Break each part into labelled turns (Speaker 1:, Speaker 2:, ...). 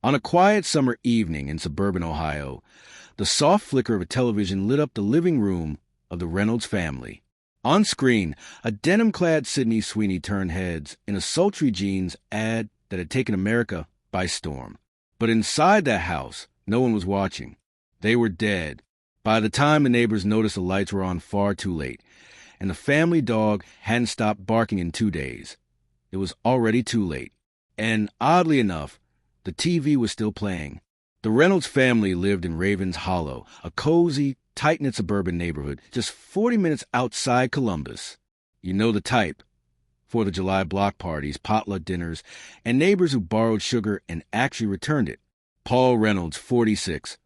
Speaker 1: On a quiet summer evening in suburban Ohio, the soft flicker of a television lit up the living room of the Reynolds family. On screen, a denim-clad Sydney Sweeney turned heads in a sultry jeans ad that had taken America by storm. But inside that house, no one was watching. They were dead. By the time the neighbors noticed the lights were on far too late, and the family dog hadn't stopped barking in 2 days, it was already too late. And oddly enough, the TV was still playing. The Reynolds family lived in Ravens Hollow, a cozy, tight-knit suburban neighborhood just 40 minutes outside Columbus. You know the type. 4th of July block parties, potluck dinners, and neighbors who borrowed sugar and actually returned it. Paul Reynolds, 46,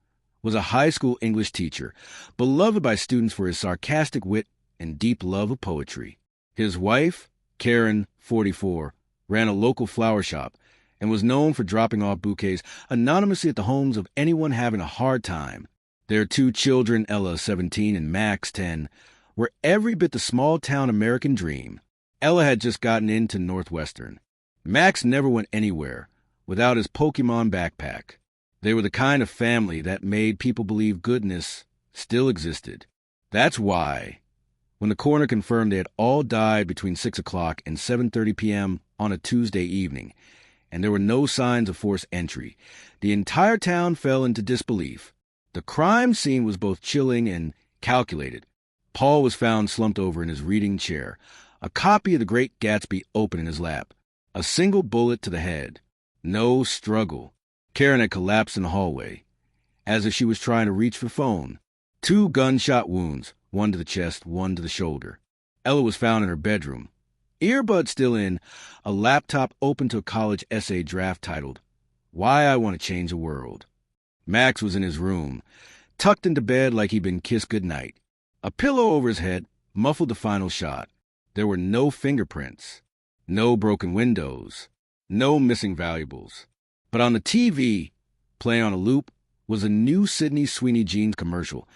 Speaker 1: was a high school English teacher, beloved by students for his sarcastic wit and deep love of poetry. His wife, Karen, 44, ran a local flower shop and was known for dropping off bouquets anonymously at the homes of anyone having a hard time. Their 2 children, Ella, 17, and Max, 10, were every bit the small-town American dream. Ella had just gotten into Northwestern. Max never went anywhere without his Pokemon backpack. They were the kind of family that made people believe goodness still existed. That's why, when the coroner confirmed they had all died between 6 o'clock and 7:30 p.m. on a Tuesday evening, and there were no signs of forced entry, the entire town fell into disbelief. The crime scene was both chilling and calculated. Paul was found slumped over in his reading chair, a copy of The Great Gatsby open in his lap, a single bullet to the head. No struggle. Karen had collapsed in the hallway, as if she was trying to reach for the phone. 2 gunshot wounds, one to the chest, one to the shoulder. Ella was found in her bedroom, earbuds still in, a laptop open to a college essay draft titled, "Why I Want to Change the World." Max was in his room, tucked into bed like he'd been kissed goodnight. A pillow over his head muffled the final shot. There were no fingerprints, no broken windows, no missing valuables. But on the TV, playing on a loop, was a new Sydney Sweeney jeans commercial,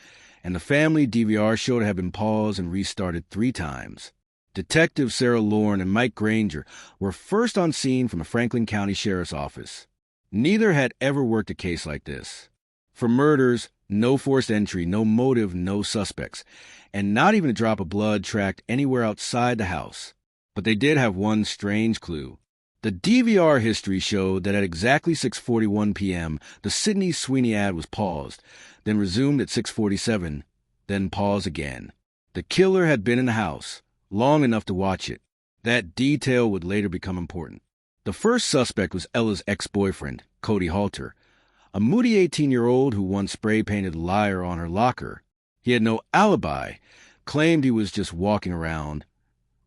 Speaker 1: and the family DVR show had been paused and restarted 3 times. Detectives Sarah Lorne and Mike Granger were first on scene from the Franklin County Sheriff's Office. Neither had ever worked a case like this. For murders, no forced entry, no motive, no suspects, and not even a drop of blood tracked anywhere outside the house. But they did have one strange clue. The DVR history showed that at exactly 6:41 p.m., the Sydney Sweeney ad was paused, then resumed at 6:47, then paused again. The killer had been in the house long enough to watch it. That detail would later become important. The first suspect was Ella's ex-boyfriend, Cody Halter, a moody 18-year-old who once spray-painted "liar" on her locker. He had no alibi, claimed he was just walking around,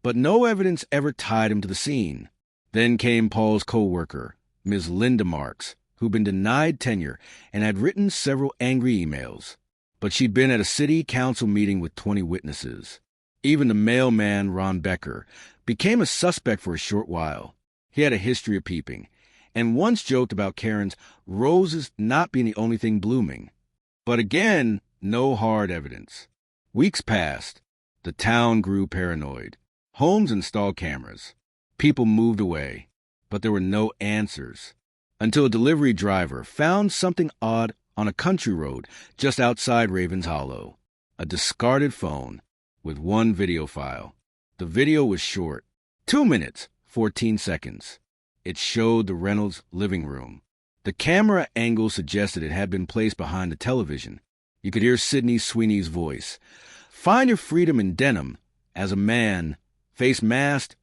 Speaker 1: but no evidence ever tied him to the scene. Then came Paul's co-worker, Ms. Linda Marks, who'd been denied tenure and had written several angry emails. But she'd been at a city council meeting with 20 witnesses. Even the mailman, Ron Becker, became a suspect for a short while. He had a history of peeping, and once joked about Karen's roses not being the only thing blooming. But again, no hard evidence. Weeks passed. The town grew paranoid. Homes installed cameras. People moved away, but there were no answers. Until a delivery driver found something odd on a country road just outside Ravens Hollow. A discarded phone with one video file. The video was short, 2 minutes, 14 seconds. It showed the Reynolds living room. The camera angle suggested it had been placed behind the television. You could hear Sydney Sweeney's voice. Find your freedom in denim, as a man, face masked,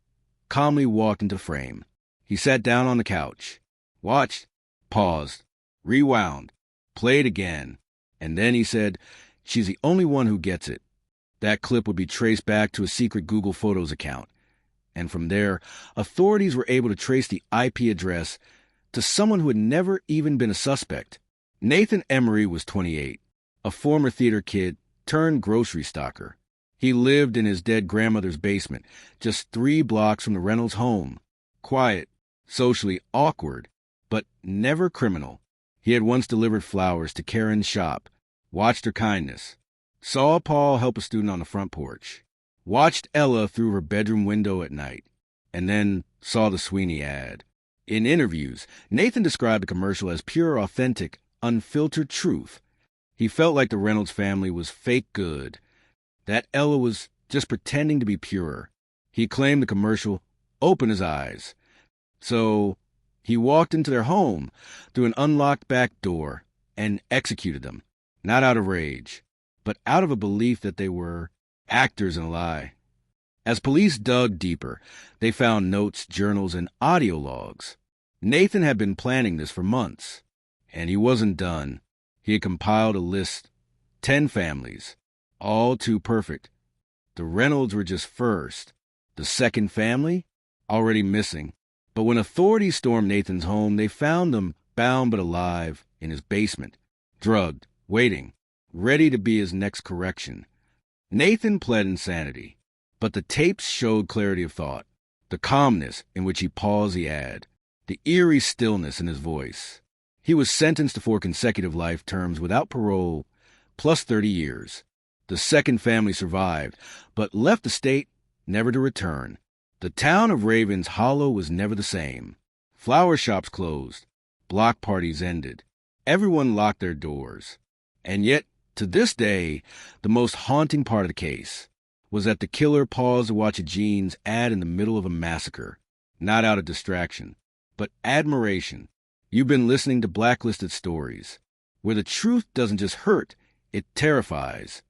Speaker 1: calmly walked into frame. He sat down on the couch, watched, paused, rewound, played again, and then he said, "She's the only one who gets it." That clip would be traced back to a secret Google Photos account. And from there, authorities were able to trace the IP address to someone who had never even been a suspect. Nathan Emery was 28, a former theater kid turned grocery stocker. He lived in his dead grandmother's basement, just 3 blocks from the Reynolds home. Quiet, socially awkward, but never criminal. He had once delivered flowers to Karen's shop, watched her kindness, saw Paul help a student on the front porch, watched Ella through her bedroom window at night, and then saw the Sweeney ad. In interviews, Nathan described the commercial as pure, authentic, unfiltered truth. He felt like the Reynolds family was fake good, that Ella was just pretending to be pure. He claimed the commercial opened his eyes. So he walked into their home through an unlocked back door and executed them, not out of rage, but out of a belief that they were actors in a lie. As police dug deeper, they found notes, journals, and audio logs. Nathan had been planning this for months, and he wasn't done. He had compiled a list, 10 families, all too perfect. The Reynolds were just first. The second family, already missing. But when authorities stormed Nathan's home, they found them bound but alive in his basement, drugged, waiting, ready to be his next correction. Nathan pled insanity, but the tapes showed clarity of thought, the calmness in which he paused the ad, the eerie stillness in his voice. He was sentenced to 4 consecutive life terms without parole, plus 30 years. The second family survived, but left the state never to return. The town of Ravens Hollow was never the same. Flower shops closed. Block parties ended. Everyone locked their doors. And yet, to this day, the most haunting part of the case was that the killer paused to watch a jeans ad in the middle of a massacre, not out of distraction, but admiration. You've been listening to Blacklisted Stories, where the truth doesn't just hurt, it terrifies.